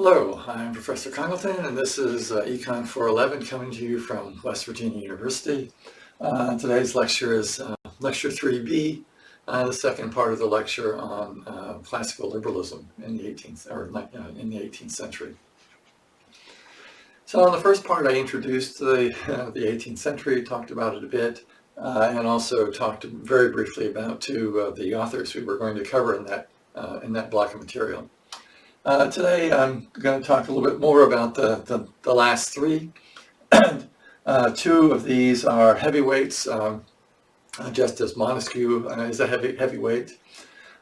Hello, I'm Professor Congleton, and this is Econ 411 coming to you from West Virginia University. Today's lecture is Lecture 3B, the second part of the lecture on classical liberalism in the 18th century. So in the first part, I introduced the 18th century, talked about it a bit, and also talked very briefly about two of the authors we were going to cover in that block of material. Today I'm going to talk a little bit more about the last three. Two of these are heavyweights, just as Montesquieu is a heavyweight,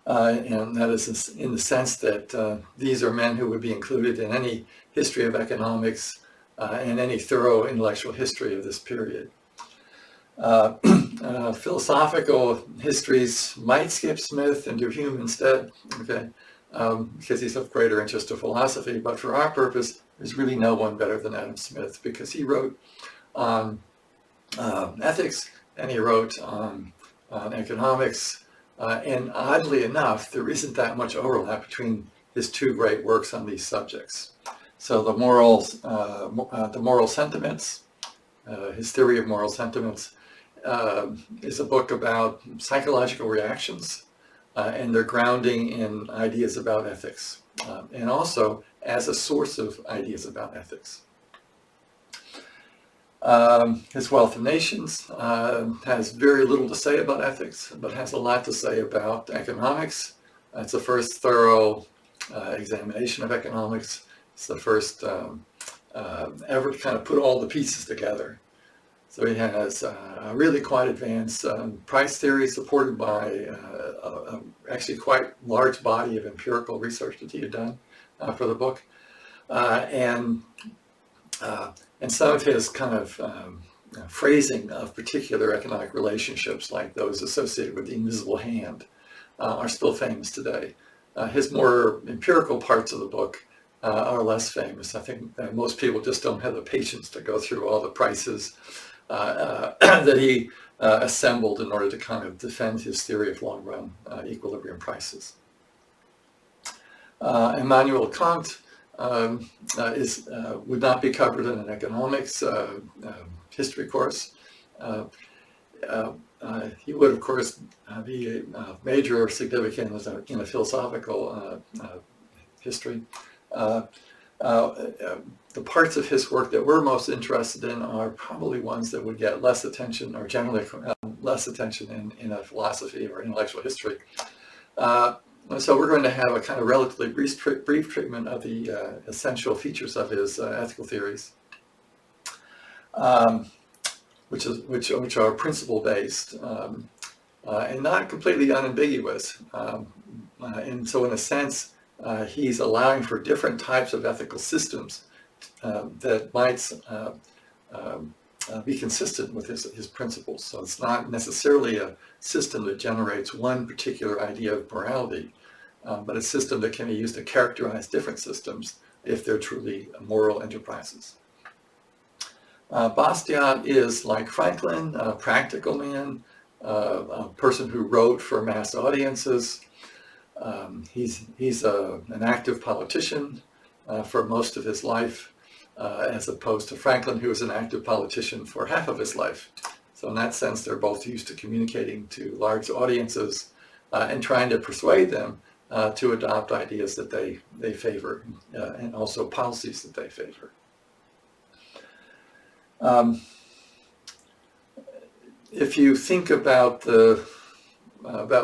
and that is in the sense that these are men who would be included in any history of economics and any thorough intellectual history of this period. Philosophical histories might skip Smith and do Hume instead, okay? Because he's of greater interest to philosophy, but for our purpose, there's really no one better than Adam Smith, because he wrote on ethics and he wrote on economics, and oddly enough, there isn't that much overlap between his two great works on these subjects. So the moral sentiments, his theory of moral sentiments, is a book about psychological reactions. And their grounding in ideas about ethics, and also as a source of ideas about ethics. His Wealth of Nations has very little to say about ethics, but has a lot to say about economics. It's the first thorough examination of economics. It's the first ever to kind of put all the pieces together. So he has a really quite advanced price theory supported by actually quite large body of empirical research that he had done for the book. And some of his kind of phrasing of particular economic relationships, like those associated with the invisible hand, are still famous today. His more empirical parts of the book are less famous. I think most people just don't have the patience to go through all the prices that he assembled in order to kind of defend his theory of long-run equilibrium prices. Immanuel Kant would not be covered in an economics history course. He would, of course, be a major significance in a philosophical history. The parts of his work that we're most interested in are probably ones that would get less attention, or generally less attention in a philosophy or intellectual history. So we're going to have a kind of relatively brief treatment of the essential features of his ethical theories, which are principle-based and not completely unambiguous. And so in a sense, he's allowing for different types of ethical systems that might be consistent with his principles. So it's not necessarily a system that generates one particular idea of morality, but a system that can be used to characterize different systems if they're truly moral enterprises. Bastiat is, like Franklin, a practical man, a person who wrote for mass audiences. He's an active politician for most of his life, as opposed to Franklin, who was an active politician for half of his life. So in that sense, they're both used to communicating to large audiences and trying to persuade them to adopt ideas that they favor, and also policies that they favor. If you think about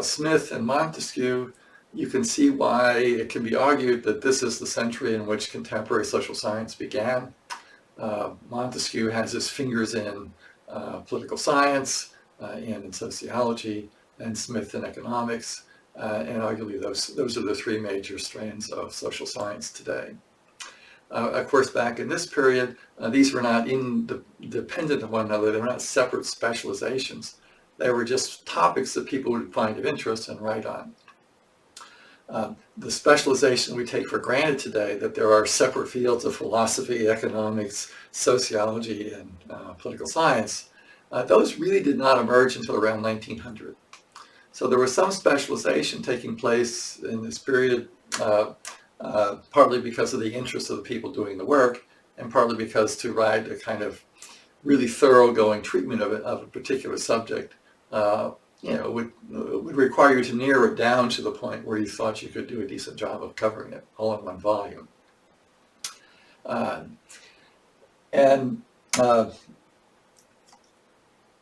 Smith and Montesquieu, you can see why it can be argued that this is the century in which contemporary social science began. Montesquieu has his fingers in political science and in sociology, and Smith in economics, and arguably those are the three major strands of social science today. Of course, back in this period, these were not independent of one another. They were not separate specializations. They were just topics that people would find of interest and write on. The specialization we take for granted today, that there are separate fields of philosophy, economics, sociology, and political science, those really did not emerge until around 1900. So there was some specialization taking place in this period partly because of the interest of the people doing the work, and partly because to write a kind of really thoroughgoing treatment of a particular subject, would require you to narrow it down to the point where you thought you could do a decent job of covering it all in one volume.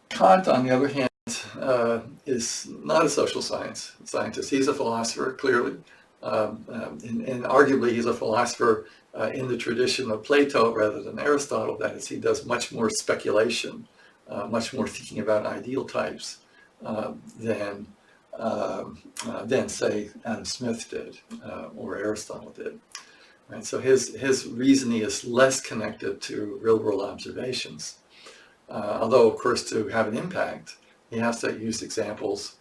Kant, on the other hand, is not a social scientist. He's a philosopher, clearly, and arguably he's a philosopher in the tradition of Plato rather than Aristotle. That is, he does much more speculation, much more thinking about ideal types than say Adam Smith did or Aristotle did. Right? So his reasoning is less connected to real-world observations. Although, of course, to have an impact, he has to use examples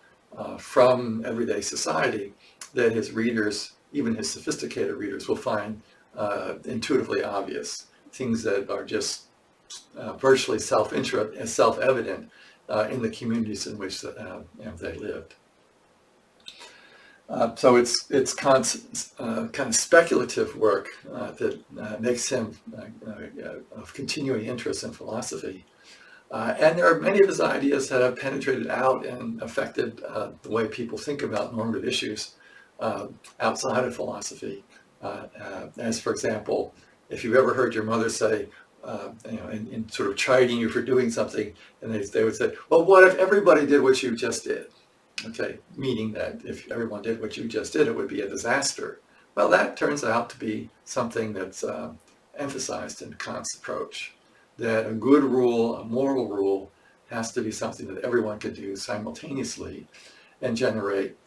from everyday society that his readers, even his sophisticated readers, will find intuitively obvious, things that are just virtually self-evident in the communities in which they lived. So it's Kant's kind of speculative work that makes him of continuing interest in philosophy. And there are many of his ideas that have penetrated out and affected the way people think about normative issues outside of philosophy. As, for example, if you've ever heard your mother say, in sort of chiding you for doing something, and they would say, well, what if everybody did what you just did? Okay, meaning that if everyone did what you just did, it would be a disaster. Well, that turns out to be something that's emphasized in Kant's approach, that a good rule, a moral rule, has to be something that everyone can do simultaneously and generate,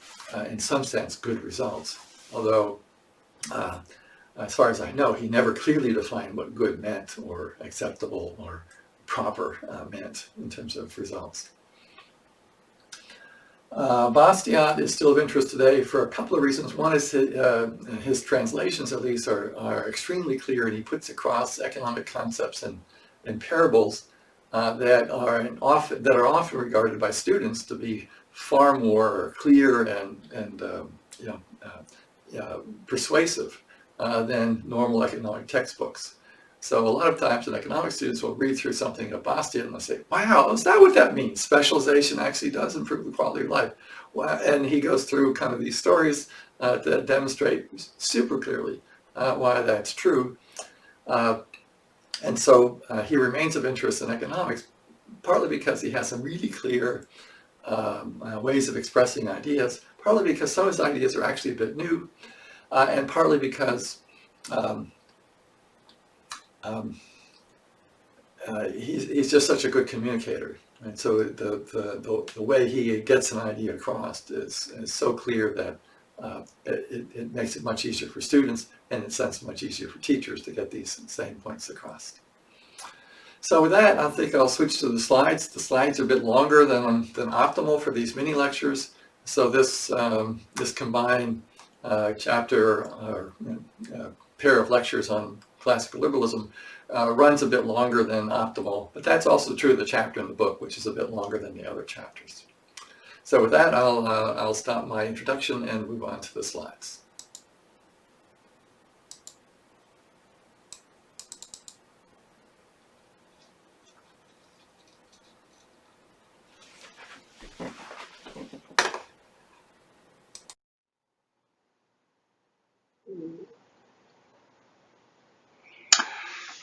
in some sense, good results. Although, as far as I know, he never clearly defined what good meant or acceptable or proper meant in terms of results. Bastiat is still of interest today for a couple of reasons. One is his translations, at least, are extremely clear, and he puts across economic concepts and parables that are often regarded by students to be far more clear and persuasive than normal economic textbooks. So a lot of times economics students will read through something of Bastiat and they'll say, wow, is that what that means? Specialization actually does improve the quality of life. Well, and he goes through kind of these stories that demonstrate super clearly why that's true. And so he remains of interest in economics, partly because he has some really clear ways of expressing ideas, partly because some of his ideas are actually a bit new, and partly because he's just such a good communicator. And so the way he gets an idea across is so clear that it makes it much easier for students, and in a sense much easier for teachers to get these same points across. So with that, I think I'll switch to the slides. The slides are a bit longer than optimal for these mini lectures. So this combined chapter or pair of lectures on classical liberalism runs a bit longer than optimal, but that's also true of the chapter in the book, which is a bit longer than the other chapters. So with that, I'll stop my introduction and move on to the slides.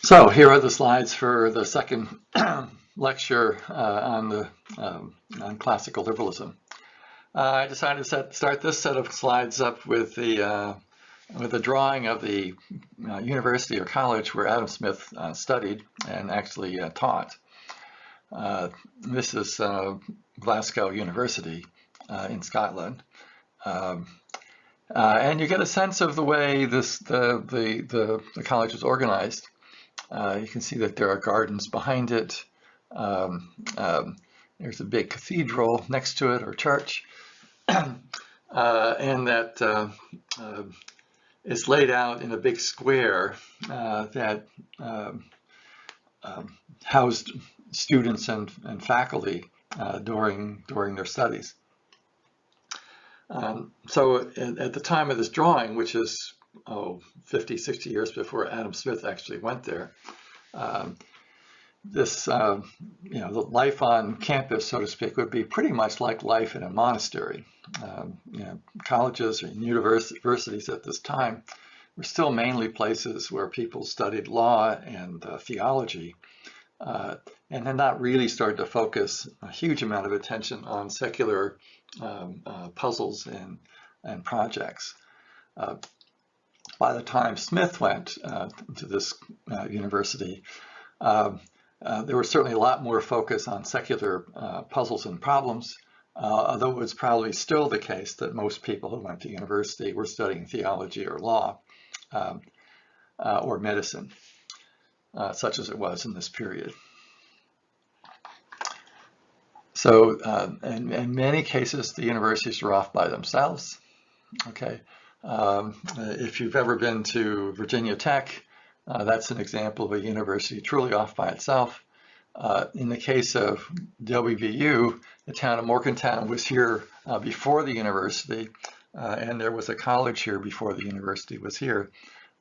So here are the slides for the second lecture on classical liberalism. I decided to start this set of slides up with a drawing of the university or college where Adam Smith studied and actually taught. This is Glasgow University in Scotland. And you get a sense of the way the college was organized. You can see that there are gardens behind it. There's a big cathedral next to it, or church, and that is laid out in a big square that housed students and faculty during their studies. So at the time of this drawing, which is 50, 60 years before Adam Smith actually went there. This, the life on campus, so to speak, would be pretty much like life in a monastery. Colleges and universities at this time were still mainly places where people studied law and theology, and had not really started to focus a huge amount of attention on secular puzzles and projects. By the time Smith went to this university, there was certainly a lot more focus on secular puzzles and problems, although it was probably still the case that most people who went to university were studying theology or law or medicine, such as it was in this period. So in many cases, the universities are off by themselves. Okay, if you've ever been to Virginia Tech, that's an example of a university truly off by itself. In the case of WVU, the town of Morgantown was here before the university, and there was a college here before the university was here.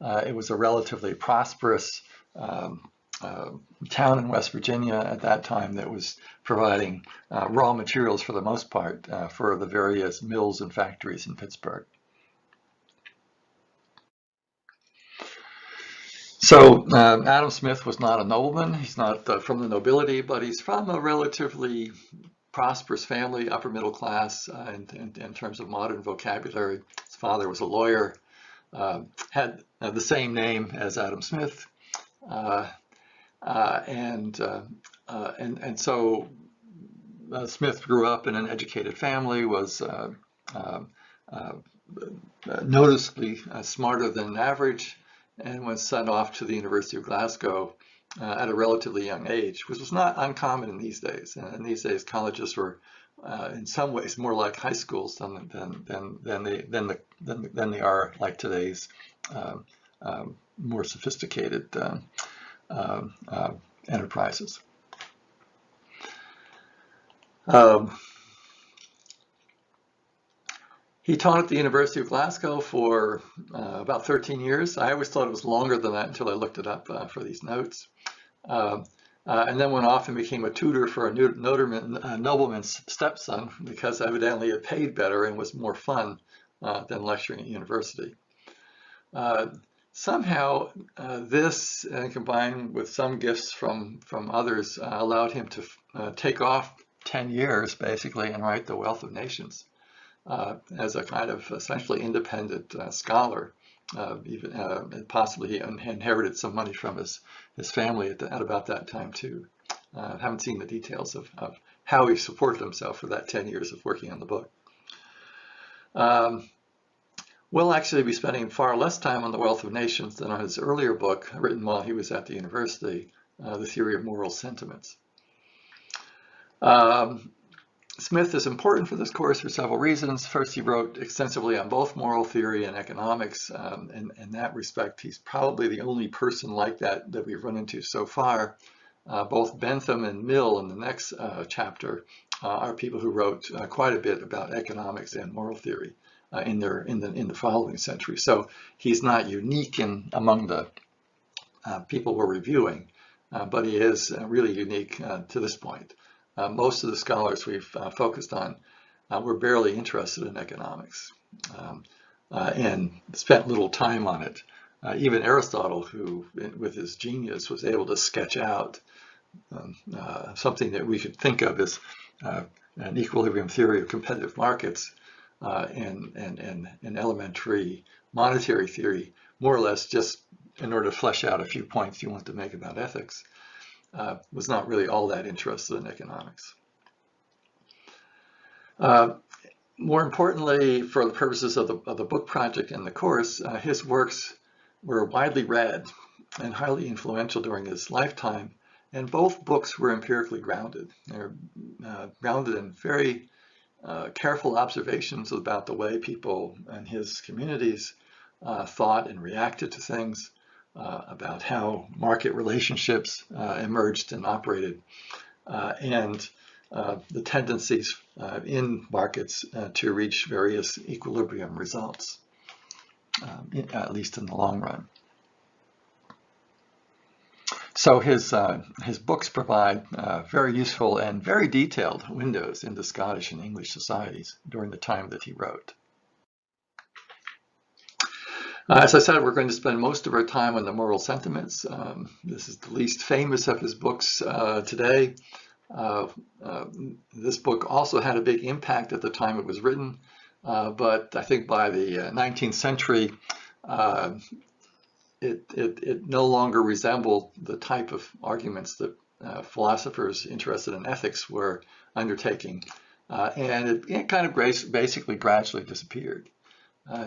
It was a relatively prosperous town in West Virginia at that time that was providing raw materials for the most part for the various mills and factories in Pittsburgh. So Adam Smith was not a nobleman. He's not from the nobility, but he's from a relatively prosperous family, upper middle class in terms of modern vocabulary. His father was a lawyer, had the same name as Adam Smith, and so Smith grew up in an educated family, was noticeably smarter than average, and was sent off to the University of Glasgow at a relatively young age, which was not uncommon in these days. In these days, colleges were, in some ways, more like high schools than they are like today's more sophisticated enterprises. He taught at the University of Glasgow for about 13 years. I always thought it was longer than that until I looked it up for these notes. And then went off and became a tutor for a nobleman's stepson, because evidently it paid better and was more fun than lecturing at university. Somehow this, combined with some gifts from others, allowed him to take off 10 years basically and write The Wealth of Nations. As a kind of essentially independent scholar, even possibly he inherited some money from his family at about that time too. Haven't seen the details of how he supported himself for that 10 years of working on the book. We'll actually be spending far less time on The Wealth of Nations than on his earlier book, written while he was at the university, The Theory of Moral Sentiments. Smith is important for this course for several reasons. First, he wrote extensively on both moral theory and economics. In that respect, he's probably the only person like that we've run into so far. Both Bentham and Mill in the next chapter are people who wrote quite a bit about economics and moral theory in the following century. So he's not unique among the people we're reviewing, but he is really unique to this point. Most of the scholars we've focused on were barely interested in economics and spent little time on it. Even Aristotle, who with his genius was able to sketch out something that we could think of as an equilibrium theory of competitive markets and elementary monetary theory, more or less just in order to flesh out a few points you want to make about ethics. Was not really all that interested in economics. More importantly, for the purposes of the book project and the course, his works were widely read and highly influential during his lifetime, and both books were empirically grounded. They're grounded in very careful observations about the way people in his communities thought and reacted to things, about how market relationships emerged and operated, and the tendencies in markets to reach various equilibrium results. at least in the long run. So his books provide very useful and very detailed windows into Scottish and English societies during the time that he wrote. As I said, we're going to spend most of our time on the moral sentiments. This is the least famous of his books today. This book also had a big impact at the time it was written, but I think by the 19th century, it no longer resembled the type of arguments that philosophers interested in ethics were undertaking, and it kind of basically gradually disappeared.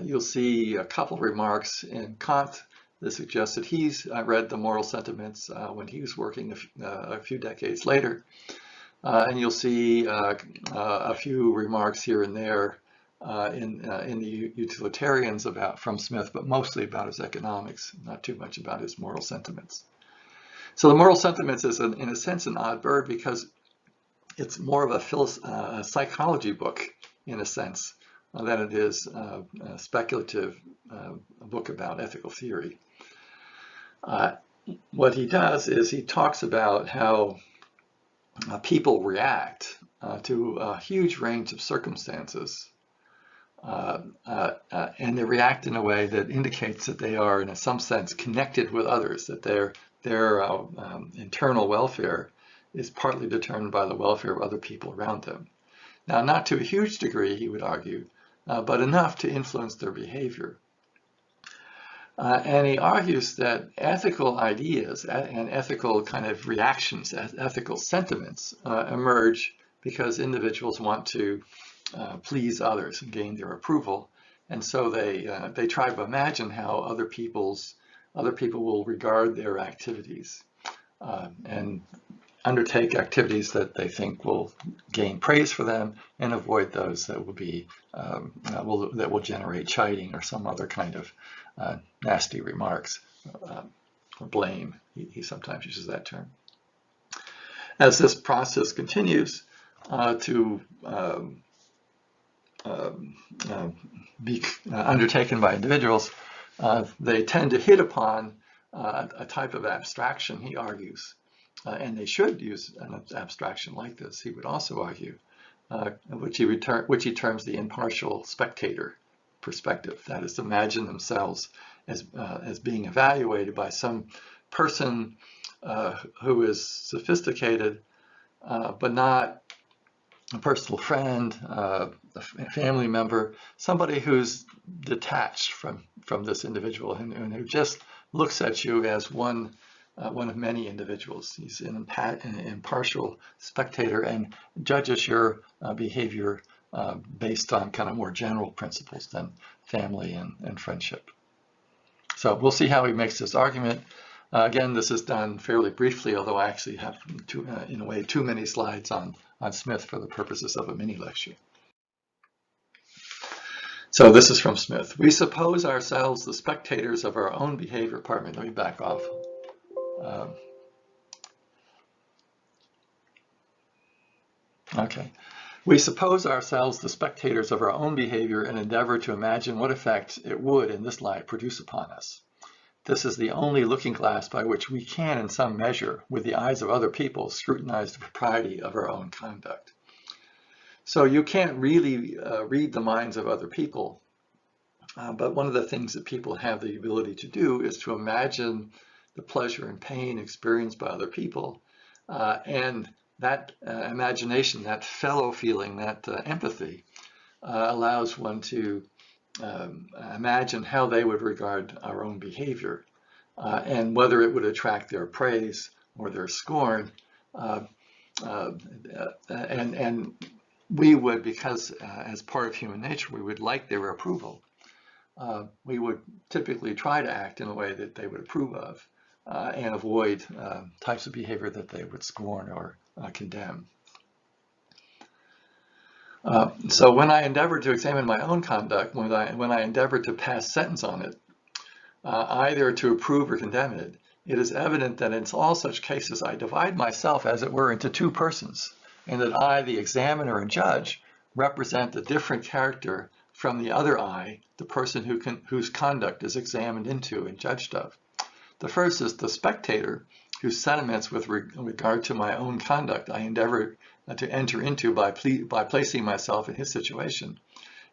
You'll see a couple of remarks in Kant that suggest that he's read the moral sentiments when he was working a few decades later. And you'll see a few remarks here and there in the utilitarians from Smith, but mostly about his economics, not too much about his moral sentiments. So the moral sentiments is, in a sense, an odd bird because it's more of a psychology book, in a sense, than it is a speculative book about ethical theory. What he does is he talks about how people react to a huge range of circumstances, and they react in a way that indicates that they are, in some sense, connected with others, that their internal welfare is partly determined by the welfare of other people around them. Now, not to a huge degree, he would argue, but enough to influence their behavior. And he argues that ethical ideas and ethical kind of reactions, ethical sentiments emerge because individuals want to please others and gain their approval. And so they try to imagine how other people will regard their activities and undertake activities that they think will gain praise for them and avoid those that will be that will generate chiding or some other kind of nasty remarks or blame. He sometimes uses that term. As this process continues to be undertaken by individuals, they tend to hit upon a type of abstraction, he argues, and they should use an abstraction like this, he would also argue, which he terms the impartial spectator perspective. That is, imagine themselves as being evaluated by some person who is sophisticated, but not a personal friend, a family member, somebody who's detached from this individual and who just looks at you as one of many individuals. He's an impartial spectator and judges your behavior based on kind of more general principles than family and friendship. So we'll see how he makes this argument. Again, this is done fairly briefly, although I actually have, in a way, too many slides on Smith for the purposes of a mini lecture. So this is from Smith. We suppose ourselves the spectators of our own behavior. Pardon me, let me back off. Okay. We suppose ourselves the spectators of our own behavior and endeavor to imagine what effect it would in this light produce upon us. This is the only looking glass by which we can, in some measure, with the eyes of other people, scrutinize the propriety of our own conduct. So you can't really read the minds of other people, but one of the things that people have the ability to do is to imagine the pleasure and pain experienced by other people, and that imagination, that fellow feeling, that empathy allows one to imagine how they would regard our own behavior and whether it would attract their praise or their scorn. And we would, because as part of human nature, we would like their approval. We would typically try to act in a way that they would approve of and avoid types of behavior that they would scorn or condemn. So when I endeavor to examine my own conduct, when I endeavor to pass sentence on it, either to approve or condemn it, it is evident that in all such cases I divide myself, as it were, into two persons, and that I, the examiner and judge, represent the different character from the other I, the person whose conduct is examined into and judged of. The first is the spectator, whose sentiments with regard to my own conduct I endeavor to enter into by placing myself in his situation,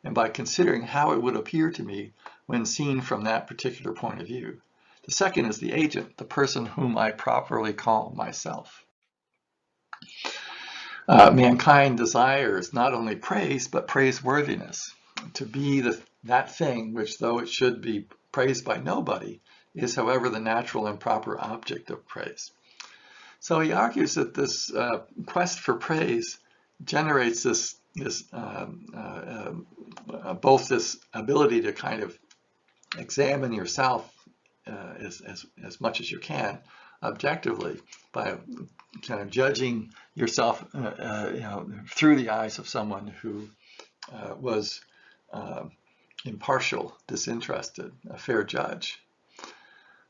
and by considering how it would appear to me when seen from that particular point of view. The second is the agent, the person whom I properly call myself. Mankind desires not only praise, but praiseworthiness, to be that thing which, though it should be praised by nobody, is, however, the natural and proper object of praise. So he argues that this quest for praise generates both this ability to kind of examine yourself as much as you can objectively by kind of judging yourself through the eyes of someone who was impartial, disinterested, a fair judge.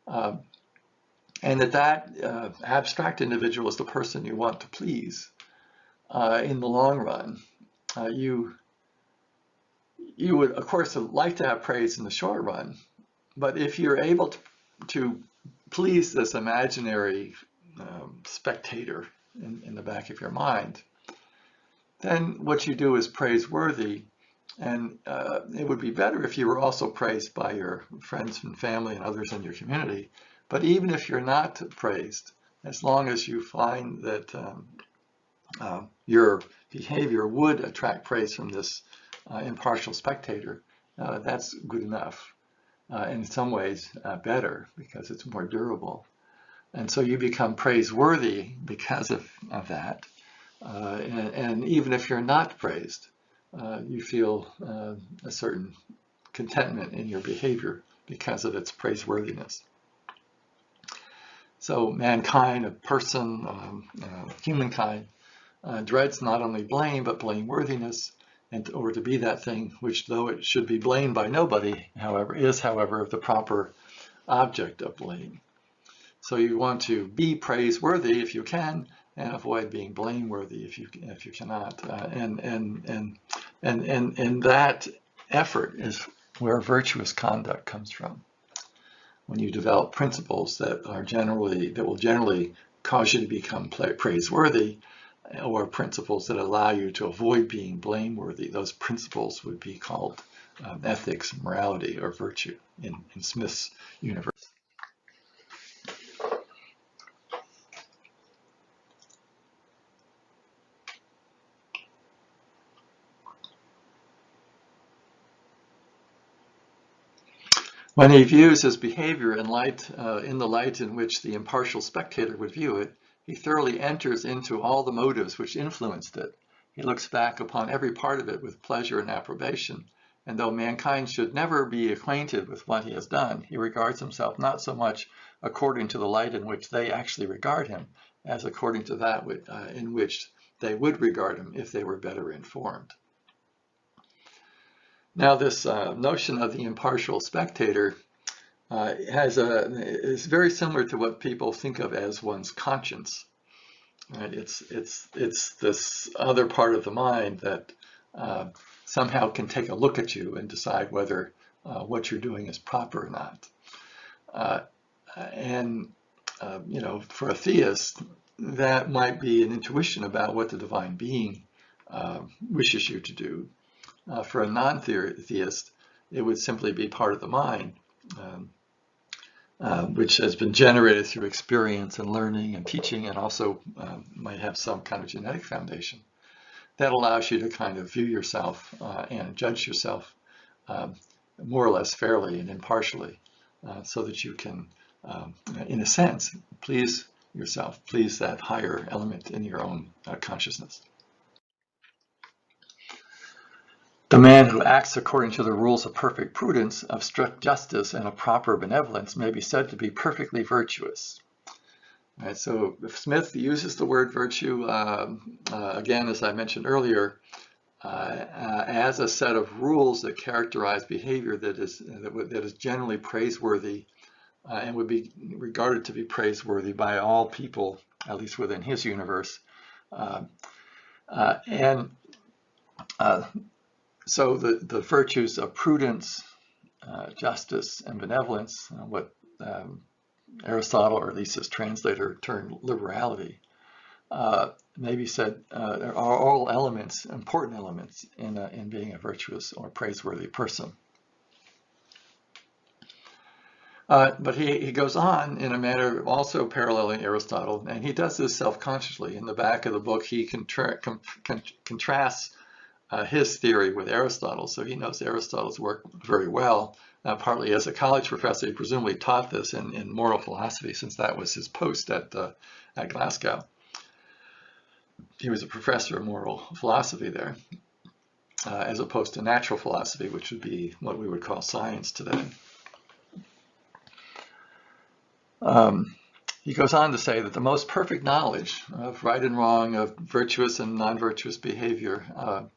And that abstract individual is the person you want to please. In the long run, you would, of course, like to have praise in the short run, but if you're able to please this imaginary spectator in the back of your mind, then what you do is praiseworthy. And it would be better if you were also praised by your friends and family and others in your community. But even if you're not praised, as long as you find that your behavior would attract praise from this impartial spectator, that's good enough. In some ways better, because it's more durable. And so you become praiseworthy because of that. And even if you're not praised, you feel a certain contentment in your behavior because of its praiseworthiness. So mankind, a person, humankind, dreads not only blame, but blameworthiness, or to be that thing which, though it should be blamed by nobody, however, is, however, the proper object of blame. So you want to be praiseworthy if you can, and avoid being blameworthy if you cannot. And that effort is where virtuous conduct comes from. When you develop principles that will generally cause you to become praiseworthy, or principles that allow you to avoid being blameworthy, those principles would be called ethics, morality, or virtue in Smith's universe. When he views his behavior in the light in which the impartial spectator would view it, he thoroughly enters into all the motives which influenced it. He looks back upon every part of it with pleasure and approbation, and though mankind should never be acquainted with what he has done, he regards himself not so much according to the light in which they actually regard him, as according to that in which they would regard him if they were better informed. Now, this notion of the impartial spectator is very similar to what people think of as one's conscience. Right? It's this other part of the mind that somehow can take a look at you and decide whether what you're doing is proper or not. For a theist, that might be an intuition about what the divine being wishes you to do. For a non-theist, it would simply be part of the mind, which has been generated through experience and learning and teaching, and also might have some kind of genetic foundation that allows you to kind of view yourself and judge yourself more or less fairly and impartially, so that you can, in a sense, please yourself, please that higher element in your own consciousness. The man who acts according to the rules of perfect prudence, of strict justice, and of proper benevolence may be said to be perfectly virtuous. Right, so Smith uses the word virtue, again, as I mentioned earlier, as a set of rules that characterize behavior that is generally praiseworthy and would be regarded to be praiseworthy by all people, at least within his universe. So the virtues of prudence, justice, and benevolence, what Aristotle, or at least his translator, termed liberality, maybe said there are all elements, important elements, in being a virtuous or praiseworthy person. But he goes on in a manner also paralleling Aristotle, and he does this self-consciously. In the back of the book, he contrasts his theory with Aristotle, so he knows Aristotle's work very well. Partly as a college professor, he presumably taught this in moral philosophy, since that was his post at Glasgow. He was a professor of moral philosophy there, as opposed to natural philosophy, which would be what we would call science today. He goes on to say that the most perfect knowledge of right and wrong, of virtuous and non-virtuous behavior,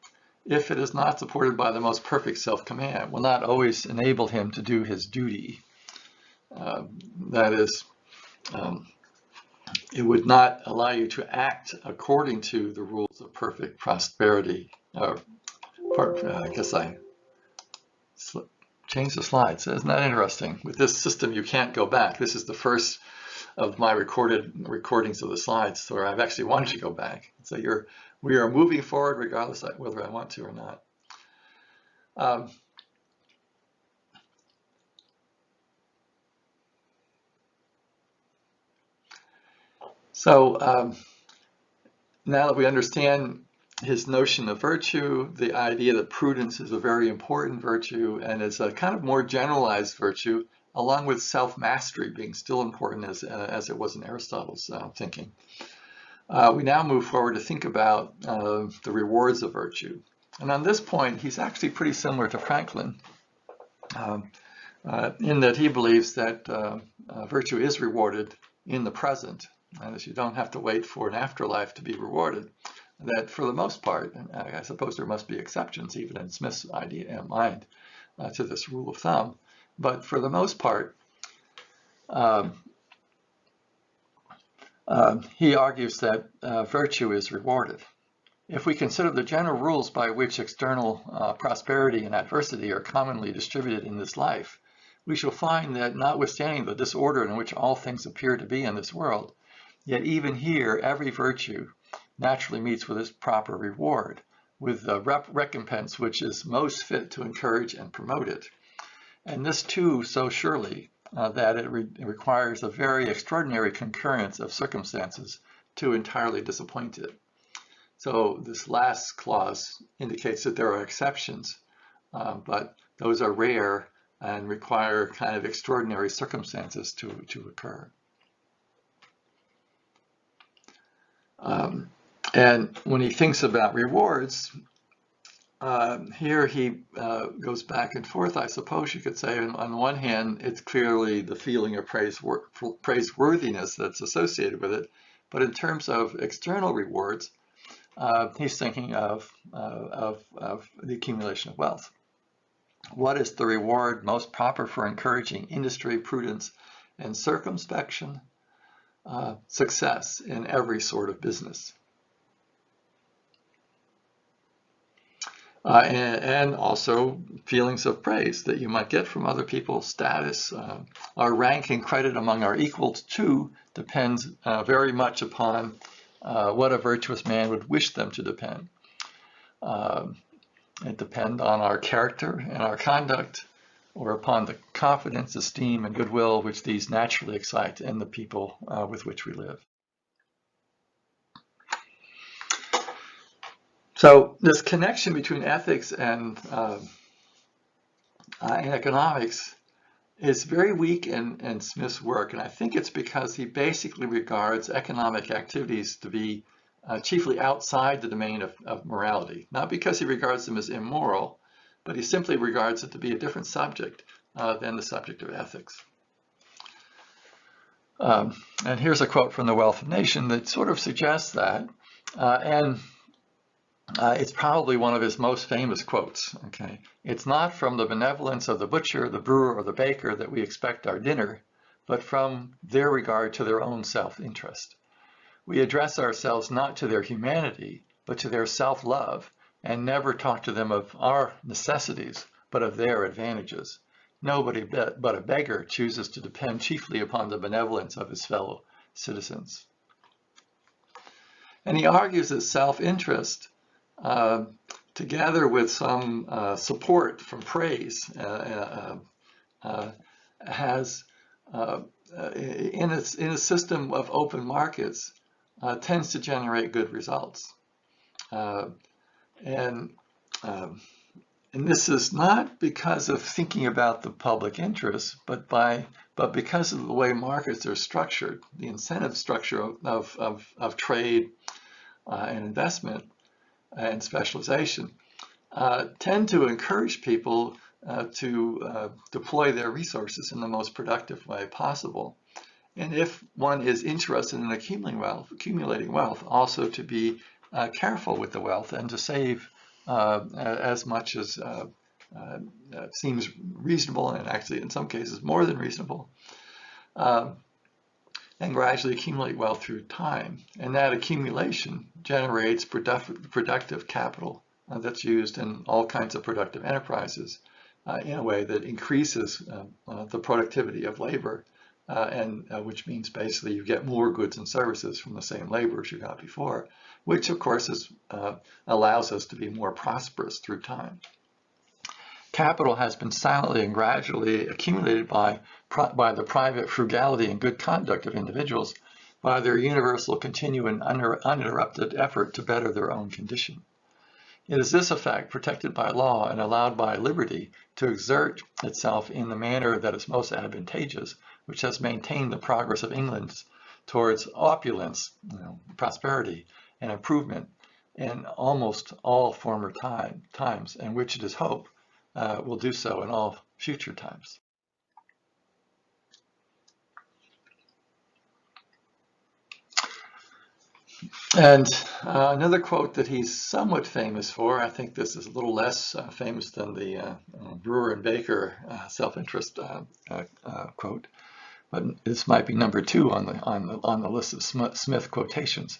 if it is not supported by the most perfect self-command, will not always enable him to do his duty. That is, it would not allow you to act according to the rules of perfect prosperity. I guess I changed the slides. Isn't that interesting? With this system, you can't go back. This is the first of my recordings of the slides where I've actually wanted to go back. So we are moving forward regardless of whether I want to or not. Now that we understand his notion of virtue, the idea that prudence is a very important virtue and is a kind of more generalized virtue, along with self-mastery being still important as it was in Aristotle's thinking. We now move forward to think about the rewards of virtue. And on this point, he's actually pretty similar to Franklin in that he believes that virtue is rewarded in the present, and that you don't have to wait for an afterlife to be rewarded. That for the most part, and I suppose there must be exceptions even in Smith's mind to this rule of thumb, but for the most part, he argues that virtue is rewarded. If we consider the general rules by which external prosperity and adversity are commonly distributed in this life, we shall find that notwithstanding the disorder in which all things appear to be in this world, yet even here every virtue naturally meets with its proper reward, with the recompense which is most fit to encourage and promote it. And this too so surely that it requires a very extraordinary concurrence of circumstances to entirely disappoint it. So this last clause indicates that there are exceptions, but those are rare and require kind of extraordinary circumstances to occur. And when he thinks about rewards, here he goes back and forth, I suppose you could say. On the one hand, it's clearly the feeling of praiseworthiness that's associated with it. But in terms of external rewards, he's thinking of the accumulation of wealth. What is the reward most proper for encouraging industry, prudence, and circumspection? Success in every sort of business. And also feelings of praise that you might get from other people, status, our rank and credit among our equals too depends very much upon what a virtuous man would wish them to depend. It depends on our character and our conduct, or upon the confidence, esteem, and goodwill which these naturally excite in the people with which we live. So this connection between ethics and economics is very weak in Smith's work, and I think it's because he basically regards economic activities to be chiefly outside the domain of morality. Not because he regards them as immoral, but he simply regards it to be a different subject than the subject of ethics. And here's a quote from The Wealth of Nations that sort of suggests that, and it's probably one of his most famous quotes. Okay, it's not from the benevolence of the butcher, the brewer, or the baker that we expect our dinner, but from their regard to their own self-interest. We address ourselves not to their humanity, but to their self-love, and never talk to them of our necessities, but of their advantages. Nobody but a beggar chooses to depend chiefly upon the benevolence of his fellow citizens. And he argues that self-interest, together with some support from praise, has, in a system of open markets, tends to generate good results. And this is not because of thinking about the public interest, but because of the way markets are structured. The incentive structure of trade and investment and specialization tend to encourage people to deploy their resources in the most productive way possible. And if one is interested in accumulating wealth, also to be careful with the wealth and to save as much as seems reasonable, and actually in some cases more than reasonable, and gradually accumulate wealth through time. And that accumulation generates productive capital that's used in all kinds of productive enterprises in a way that increases the productivity of labor, and which means basically you get more goods and services from the same laborers you got before, which of course allows us to be more prosperous through time. Capital has been silently and gradually accumulated by the private frugality and good conduct of individuals, by their universal, continuing, uninterrupted effort to better their own condition. It is this effect, protected by law and allowed by liberty to exert itself in the manner that is most advantageous, which has maintained the progress of England towards opulence, prosperity, and improvement in almost all former times, and which it is hoped will do so in all future times. And another quote that he's somewhat famous for, I think this is a little less famous than the Brewer and Baker self-interest quote, but this might be number 2 on the list of Smith quotations.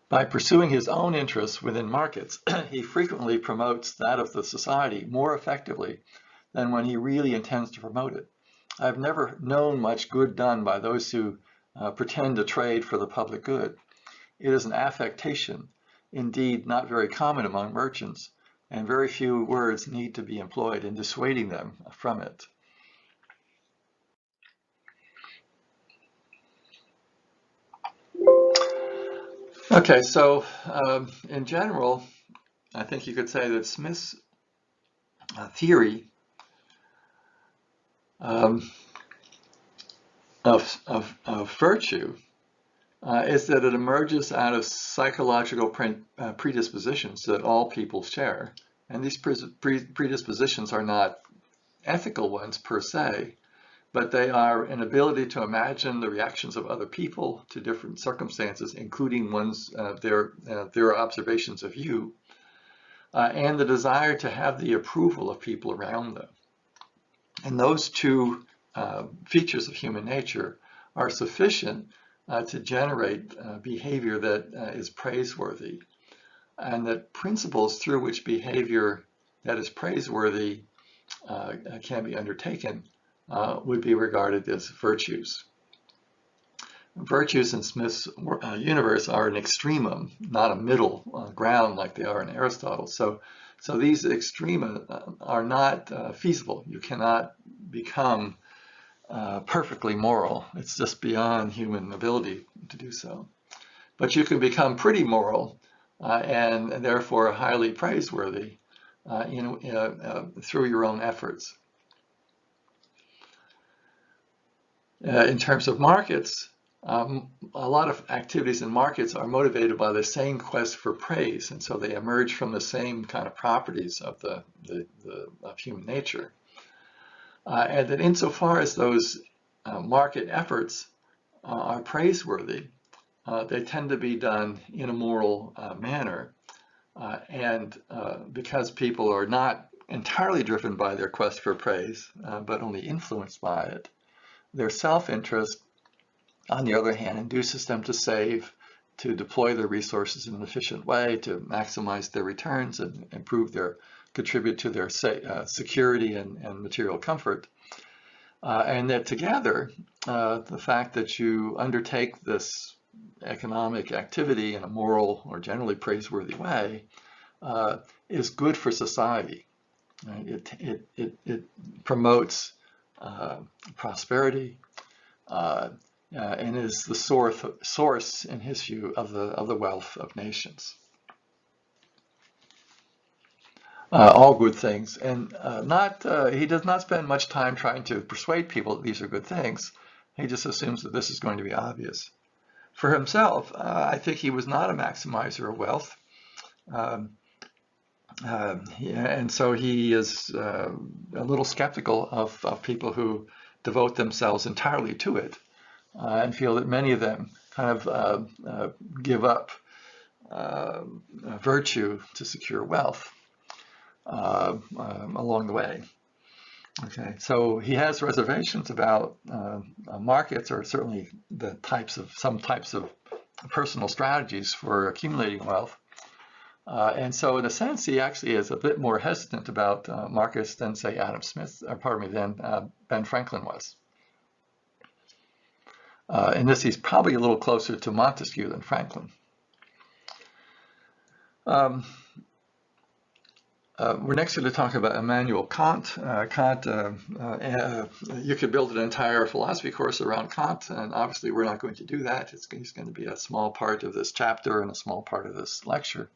By pursuing his own interests within markets, he frequently promotes that of the society more effectively than when he really intends to promote it. I've never known much good done by those who pretend to trade for the public good. It is an affectation, indeed not very common among merchants, and very few words need to be employed in dissuading them from it. Okay, so in general, I think you could say that Smith's theory of virtue is that it emerges out of psychological predispositions that all people share. And these predispositions are not ethical ones per se, but they are an ability to imagine the reactions of other people to different circumstances, including their observations of you, and the desire to have the approval of people around them. And those two features of human nature are sufficient to generate behavior that is praiseworthy, and that principles through which behavior that is praiseworthy can be undertaken would be regarded as virtues. Virtues in Smith's universe are an extremum, not a middle ground like they are in Aristotle. So these extrema are not feasible. You cannot become perfectly moral. It's just beyond human ability to do so. But you can become pretty moral and therefore highly praiseworthy through your own efforts. In terms of markets, a lot of activities in markets are motivated by the same quest for praise, and so they emerge from the same kind of properties of of human nature. And that insofar as those market efforts are praiseworthy, they tend to be done in a moral manner. And because people are not entirely driven by their quest for praise, but only influenced by it, their self-interest, on the other hand, induces them to save to deploy their resources in an efficient way, to maximize their returns and contribute to their security and material comfort. And that together, the fact that you undertake this economic activity in a moral or generally praiseworthy way is good for society. It promotes prosperity and is the source, in his view, of the wealth of nations. All good things, and he does not spend much time trying to persuade people that these are good things. He just assumes that this is going to be obvious. For himself, I think he was not a maximizer of wealth. And so he is a little skeptical of people who devote themselves entirely to it and feel that many of them kind of give up virtue to secure wealth along the way. Okay, so he has reservations about markets, or certainly some types of personal strategies for accumulating wealth. And so in a sense, he actually is a bit more hesitant about markets than, say, than Ben Franklin was. In this, he's probably a little closer to Montesquieu than Franklin. We're next going to talk about Immanuel Kant. You could build an entire philosophy course around Kant, and obviously we're not going to do that. He's going to be a small part of this chapter and a small part of this lecture.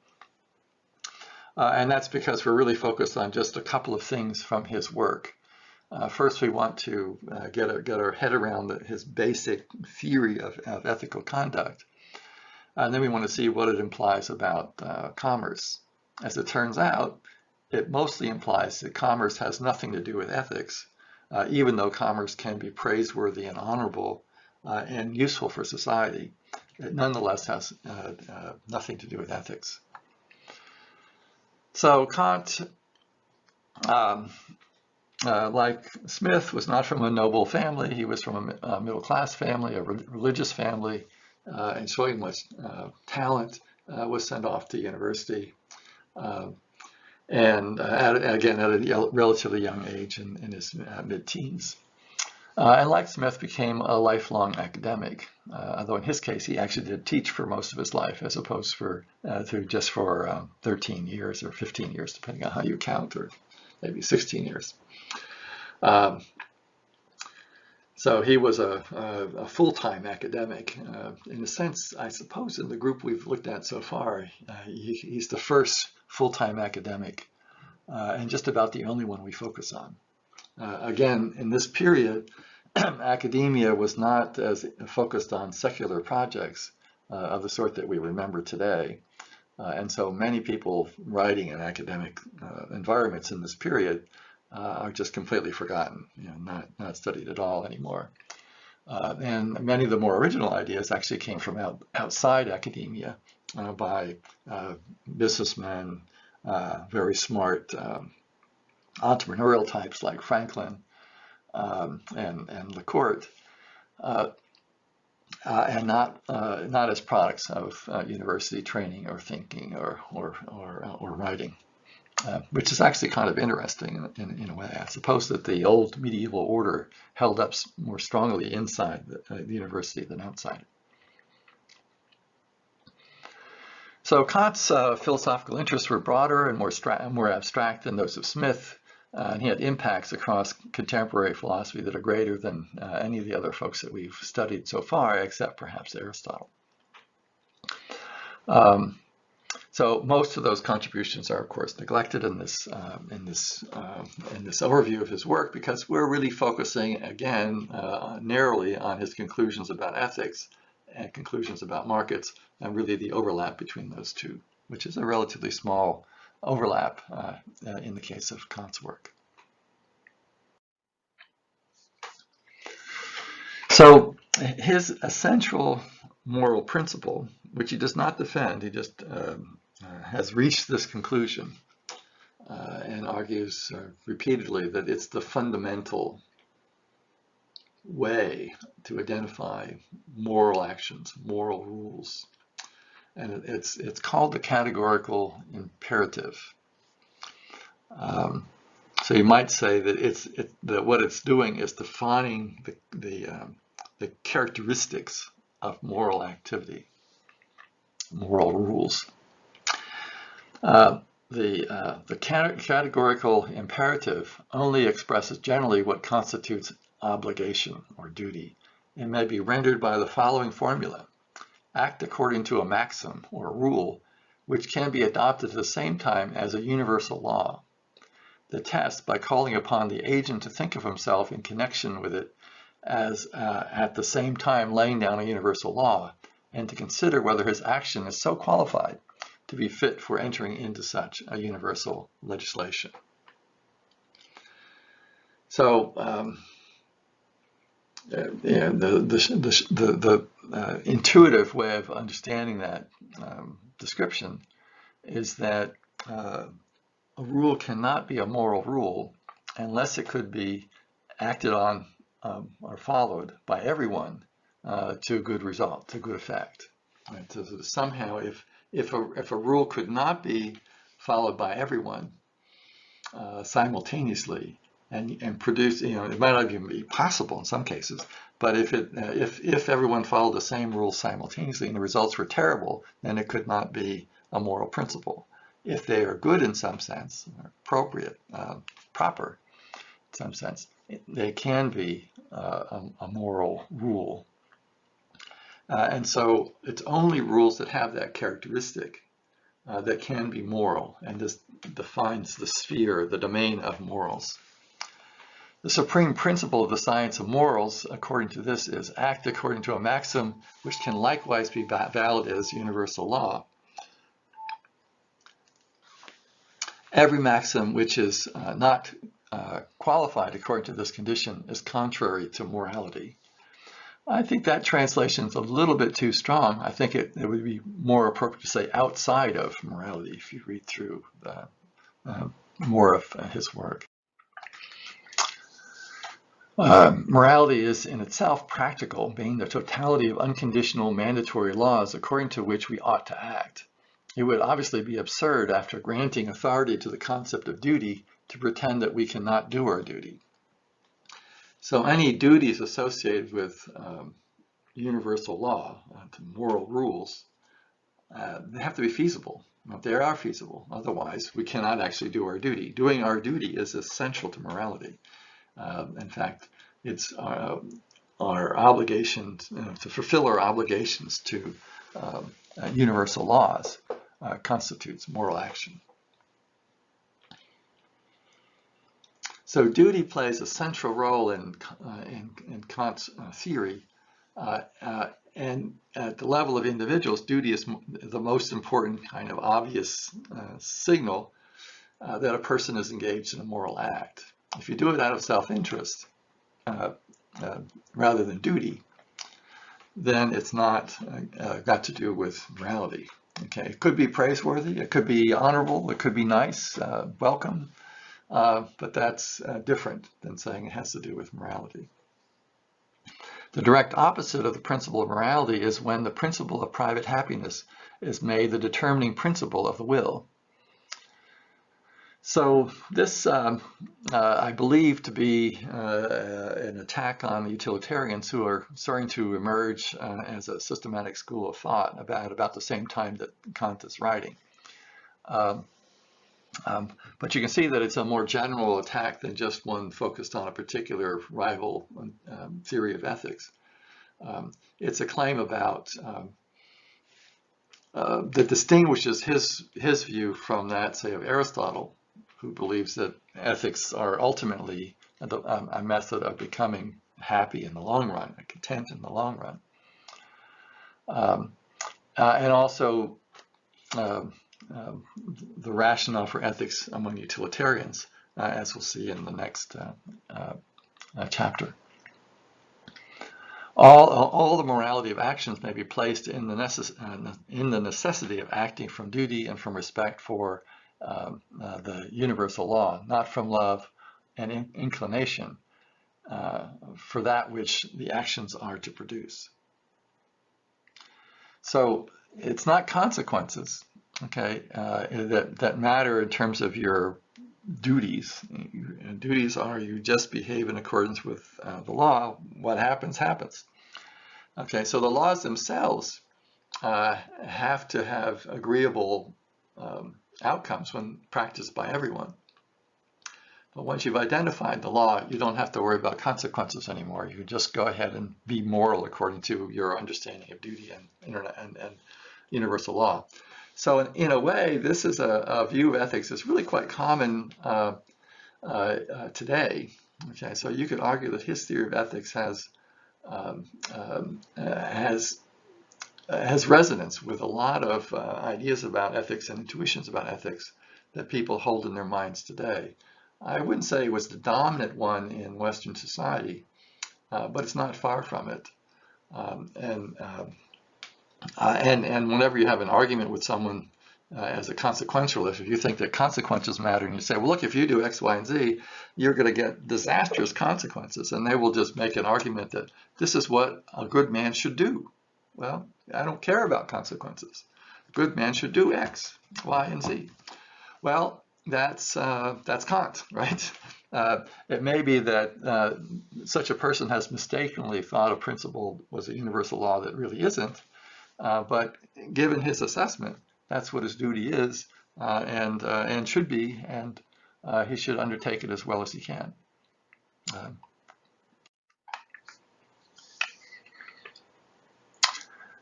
And that's because we're really focused on just a couple of things from his work. First, we want to get our head around his basic theory of ethical conduct. And then we want to see what it implies about commerce. As it turns out, it mostly implies that commerce has nothing to do with ethics, even though commerce can be praiseworthy and honorable and useful for society. It nonetheless has nothing to do with ethics. So Kant, like Smith, was not from a noble family. He was from a middle-class family, a religious family, and showing much talent, was sent off to university. And again, at a relatively young age, in his mid-teens. And like Smith, became a lifelong academic, although in his case, he actually did teach for most of his life, as opposed to just for 13 years or 15 years, depending on how you count, or maybe 16 years. So he was a full-time academic. In a sense, I suppose, in the group we've looked at so far, he's the first full-time academic, and just about the only one we focus on. Again, in this period, academia was not as focused on secular projects of the sort that we remember today. And so many people writing in academic environments in this period are just completely forgotten, not studied at all anymore. And many of the more original ideas actually came from outside academia by businessmen, very smart entrepreneurial types like Franklin and LeCourt, and not as products of university training or thinking or writing, which is actually kind of interesting in a way. I suppose that the old medieval order held up more strongly inside the university than outside. So Kant's philosophical interests were broader and more abstract than those of Smith, and he had impacts across contemporary philosophy that are greater than any of the other folks that we've studied so far, except perhaps Aristotle. So most of those contributions are, of course, neglected in this overview of his work, because we're really focusing again narrowly on his conclusions about ethics and conclusions about markets, and really the overlap between those two, which is a relatively small overlap in the case of Kant's work. So his essential moral principle, which he does not defend, he just has reached this conclusion and argues repeatedly that it's the fundamental way to identify moral actions, moral rules. and it's called the Categorical Imperative. So you might say that what it's doing is defining the characteristics of moral activity, moral rules. The categorical imperative only expresses generally what constitutes obligation or duty. It may be rendered by the following formula: act according to a maxim or rule which can be adopted at the same time as a universal law. The test, by calling upon the agent to think of himself in connection with it as at the same time laying down a universal law, and to consider whether his action is so qualified to be fit for entering into such a universal legislation. So the intuitive way of understanding that description is that a rule cannot be a moral rule unless it could be acted on or followed by everyone to a good result, to good effect. Right? So somehow, if a rule could not be followed by everyone simultaneously and produce, it might not even be possible in some cases, but if everyone followed the same rules simultaneously and the results were terrible, then it could not be a moral principle. If they are good in some sense, appropriate, proper in some sense, they can be a moral rule. And so it's only rules that have that characteristic that can be moral, and this defines the sphere, the domain of morals. The supreme principle of the science of morals, according to this, is act according to a maxim which can likewise be valid as universal law. Every maxim which is not qualified according to this condition is contrary to morality. I think that translation is a little bit too strong. I think it would be more appropriate to say outside of morality if you read through more of his work. Morality is in itself practical, being the totality of unconditional mandatory laws according to which we ought to act. It would obviously be absurd, after granting authority to the concept of duty, to pretend that we cannot do our duty. So any duties associated with universal law, moral rules, they have to be feasible. They are feasible. Otherwise, we cannot actually do our duty. Doing our duty is essential to morality. In fact, it's our obligation to fulfill our obligations to universal laws constitutes moral action. So duty plays a central role in Kant's theory, and at the level of individuals, duty is the most important kind of obvious signal that a person is engaged in a moral act. If you do it out of self-interest rather than duty, then it's not got to do with morality. Okay, it could be praiseworthy, it could be honorable, it could be nice, welcome, but that's different than saying it has to do with morality. The direct opposite of the principle of morality is when the principle of private happiness is made the determining principle of the will. So this I believe to be an attack on the utilitarians, who are starting to emerge as a systematic school of thought about the same time that Kant is writing. But you can see that it's a more general attack than just one focused on a particular rival theory of ethics. It's a claim about that distinguishes his view from that, say, of Aristotle, who believes that ethics are ultimately a method of becoming happy in the long run, content in the long run. And also the rationale for ethics among utilitarians, as we'll see in the next chapter. All the morality of actions may be placed in the necessity of acting from duty and from respect for the universal law, not from love and inclination for that which the actions are to produce. So it's not consequences, okay, that matter in terms of your duties. Duties are you just behave in accordance with the law. What happens, happens. Okay, so the laws themselves have to have agreeable outcomes when practiced by everyone. But once you've identified the law, you don't have to worry about consequences anymore. You just go ahead and be moral according to your understanding of duty and universal law. So in a way, this is a view of ethics that's really quite common today. Okay, so you could argue that his theory of ethics has resonance with a lot of ideas about ethics and intuitions about ethics that people hold in their minds today. I wouldn't say it was the dominant one in Western society, but it's not far from it. And whenever you have an argument with someone as a consequentialist, if you think that consequences matter, and you say, well, look, if you do X, Y, and Z, you're going to get disastrous consequences, and they will just make an argument that this is what a good man should do. Well, I don't care about consequences. A good man should do X, Y, and Z. Well, that's Kant, right? It may be that such a person has mistakenly thought a principle was a universal law that really isn't, but given his assessment, that's what his duty is and should be, and he should undertake it as well as he can.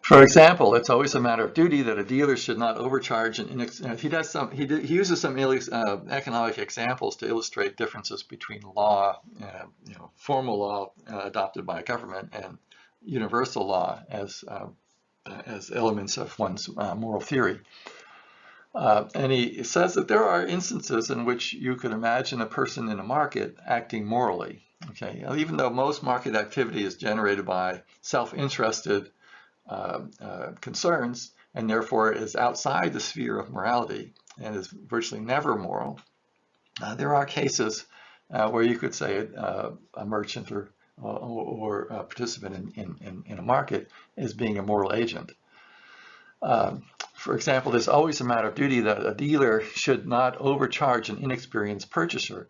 For example, it's always a matter of duty that a dealer should not overcharge he uses some economic examples to illustrate differences between law, formal law adopted by a government, and universal law as elements of one's moral theory. And he says that there are instances in which you could imagine a person in a market acting morally. Okay, even though most market activity is generated by self-interested concerns, and therefore is outside the sphere of morality and is virtually never moral, there are cases where you could say a merchant or a participant in a market is being a moral agent. For example, there's always a matter of duty that a dealer should not overcharge an inexperienced purchaser.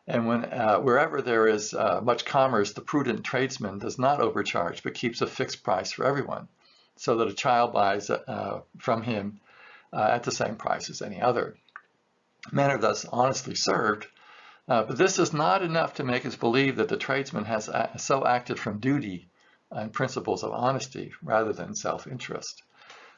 And wherever there is much commerce, the prudent tradesman does not overcharge, but keeps a fixed price for everyone, so that a child buys from him at the same price as any other. Men are thus honestly served, but this is not enough to make us believe that the tradesman has so acted from duty and principles of honesty rather than self-interest.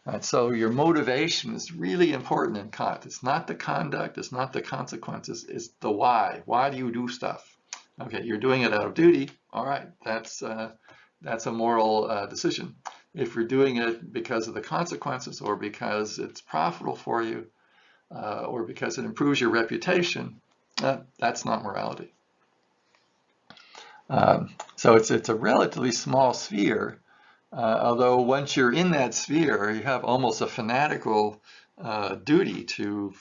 Right, so your motivation is really important in Kant. It's not the conduct, it's not the consequences, it's the why. Why do you do stuff? Okay, you're doing it out of duty. All right, that's a moral decision. If you're doing it because of the consequences, or because it's profitable for you, or because it improves your reputation, that's not morality. So it's a relatively small sphere. Although once you're in that sphere, you have almost a fanatical duty to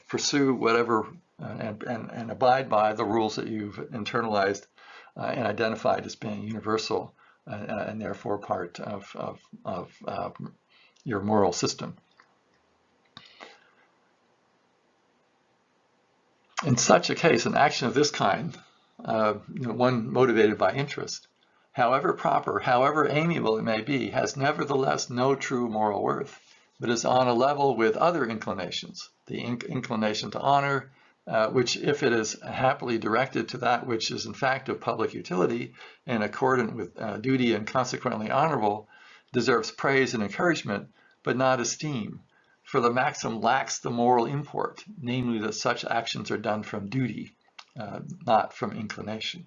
pursue whatever and abide by the rules that you've internalized and identified as being universal and therefore part of your moral system. In such a case, an action of this kind, one motivated by interest, however proper, however amiable it may be, has nevertheless no true moral worth, but is on a level with other inclinations. The inclination to honor, which, if it is happily directed to that which is in fact of public utility and accordant with duty and consequently honorable, deserves praise and encouragement, but not esteem. For the maxim lacks the moral import, namely that such actions are done from duty, not from inclination.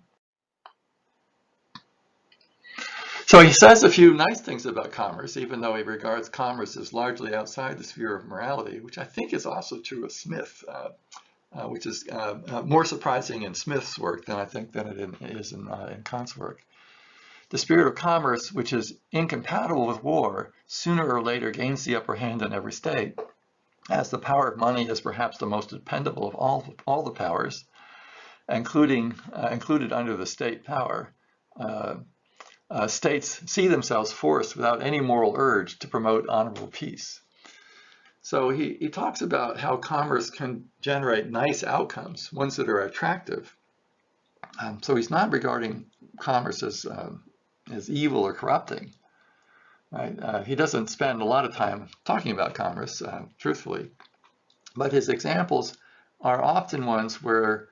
So he says a few nice things about commerce, even though he regards commerce as largely outside the sphere of morality, which I think is also true of Smith, which is more surprising in Smith's work than I think that it is in Kant's work. The spirit of commerce, which is incompatible with war, sooner or later gains the upper hand in every state, as the power of money is perhaps the most dependable of all the powers, included under the state power. states see themselves forced without any moral urge to promote honorable peace. So he talks about how commerce can generate nice outcomes, ones that are attractive. So he's not regarding commerce as evil or corrupting. Right? He doesn't spend a lot of time talking about commerce, truthfully, but his examples are often ones where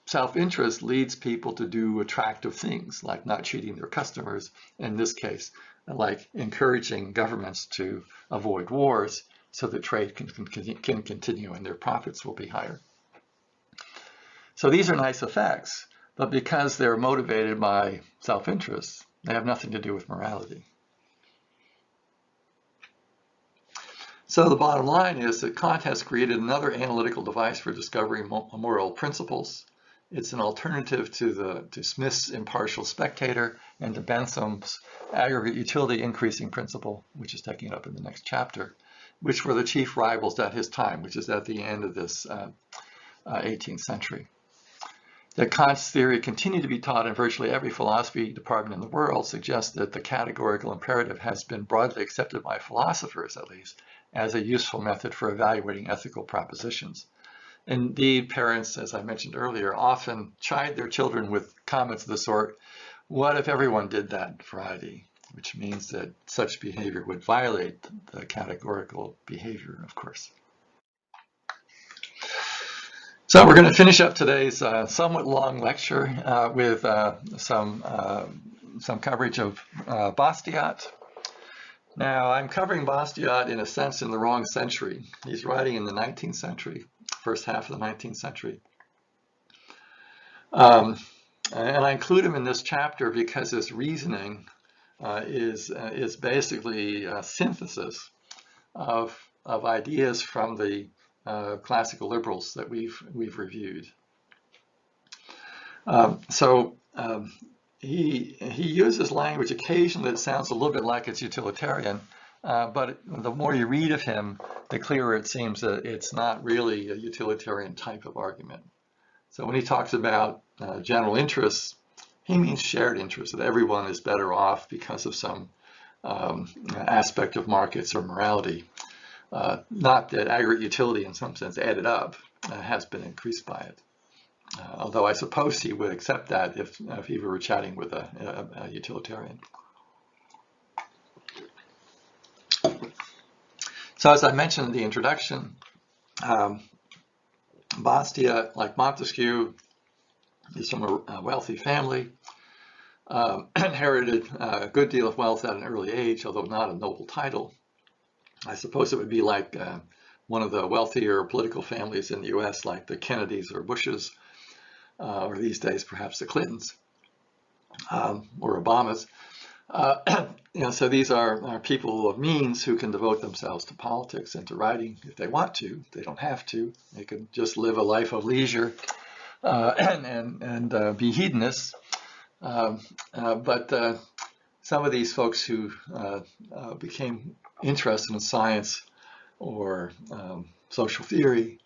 self-interest leads people to do attractive things, like not cheating their customers, in this case, like encouraging governments to avoid wars so that trade can continue and their profits will be higher. So these are nice effects, but because they're motivated by self-interest, they have nothing to do with morality. So the bottom line is that Kant has created another analytical device for discovering moral principles. It's an alternative to Smith's Impartial Spectator and to Bentham's aggregate utility increasing principle, which is taken up in the next chapter, which were the chief rivals at his time, which is at the end of this 18th century. That Kant's theory continued to be taught in virtually every philosophy department in the world suggests that the categorical imperative has been broadly accepted by philosophers, at least, as a useful method for evaluating ethical propositions. Indeed, parents, as I mentioned earlier, often chide their children with comments of the sort, "What if everyone did that Friday?" Which means that such behavior would violate the categorical behavior, of course. So we're going to finish up today's somewhat long lecture with some coverage of Bastiat. Now, I'm covering Bastiat in a sense in the wrong century. He's writing in the 19th century, first half of the 19th century. And I include him in this chapter because his reasoning is basically a synthesis of ideas from the classical liberals that we've reviewed. He uses language occasionally that sounds a little bit like it's utilitarian, but the more you read of him, the clearer it seems that it's not really a utilitarian type of argument. So when he talks about general interests, he means shared interests, that everyone is better off because of some aspect of markets or morality. Not that aggregate utility in some sense added up has been increased by it. Although I suppose he would accept that if he were chatting with a utilitarian. So as I mentioned in the introduction, Bastiat, like Montesquieu, is from a wealthy family, inherited a good deal of wealth at an early age, although not a noble title. I suppose it would be like one of the wealthier political families in the US, like the Kennedys or Bushes, or these days perhaps the Clintons or Obamas. So these are people of means who can devote themselves to politics and to writing if they want to. They don't have to. They can just live a life of leisure and be hedonists. But some of these folks who became interested in science or social theory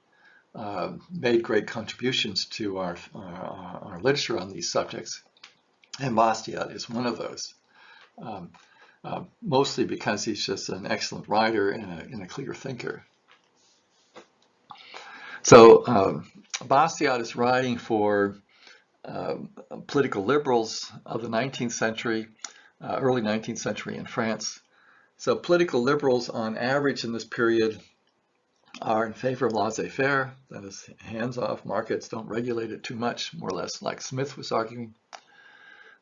made great contributions to our literature on these subjects, and Bastiat is one of those. Mostly because he's just an excellent writer and a clear thinker. So Bastiat is writing for political liberals of the 19th century, early 19th century in France. So political liberals on average in this period are in favor of laissez-faire, that is hands-off, markets don't regulate it too much, more or less like Smith was arguing.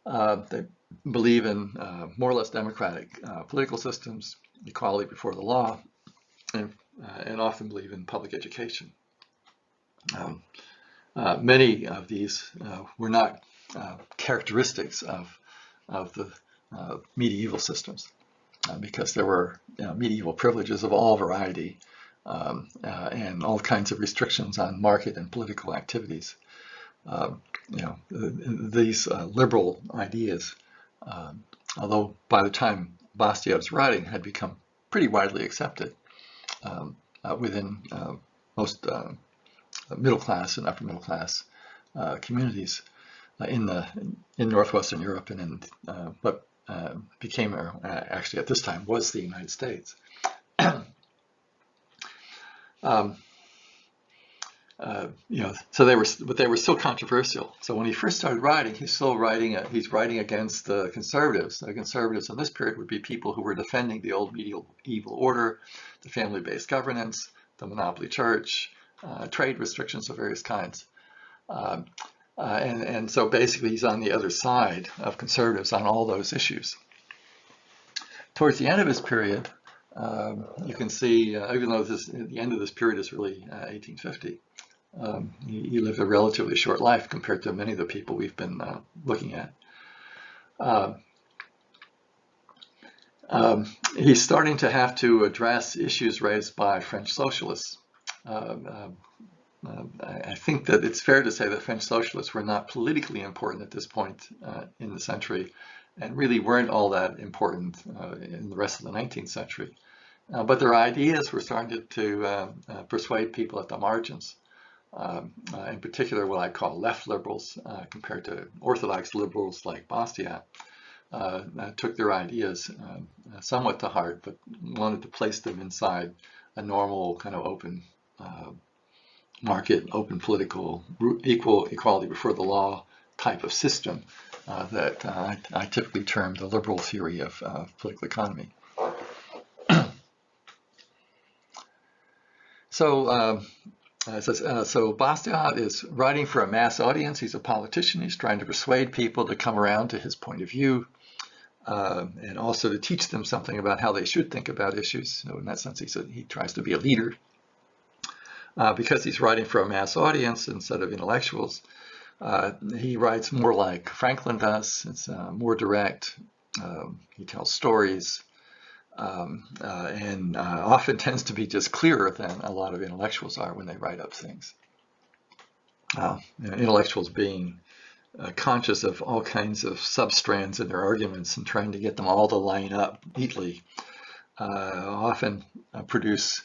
They believe in more or less democratic political systems, equality before the law, and often believe in public education. Many of these were not characteristics of the medieval systems because there were medieval privileges of all variety and all kinds of restrictions on market and political activities. These liberal ideas, although by the time Bastiat was writing, had become pretty widely accepted within most middle class and upper middle class communities. in northwestern Europe and in what became actually at this time was the United States. So they were still controversial. So when he first started writing, he's writing against the conservatives. The conservatives in this period would be people who were defending the old medieval evil order, the family-based governance, the monopoly church, trade restrictions of various kinds. And so basically he's on the other side of conservatives on all those issues. Towards the end of his period, you can see, even though the end of this period is really 1850, he lived a relatively short life compared to many of the people we've been looking at. He's starting to have to address issues raised by French socialists. I think that it's fair to say that French socialists were not politically important at this point in the century, and really weren't all that important in the rest of the 19th century. But their ideas were starting to persuade people at the margins. In particular, what I call left liberals, compared to orthodox liberals like Bastiat, took their ideas somewhat to heart, but wanted to place them inside a normal kind of open market, open political, equality before the law type of system that I typically term the liberal theory of political economy. So Bastiat is writing for a mass audience. He's a politician. He's trying to persuade people to come around to his point of view, and also to teach them something about how they should think about issues. So in that sense, he tries to be a leader. Because he's writing for a mass audience instead of intellectuals, he writes more like Franklin does. It's more direct. He tells stories. And often tends to be just clearer than a lot of intellectuals are when they write up things. Intellectuals being conscious of all kinds of substrands in their arguments and trying to get them all to line up neatly, often produce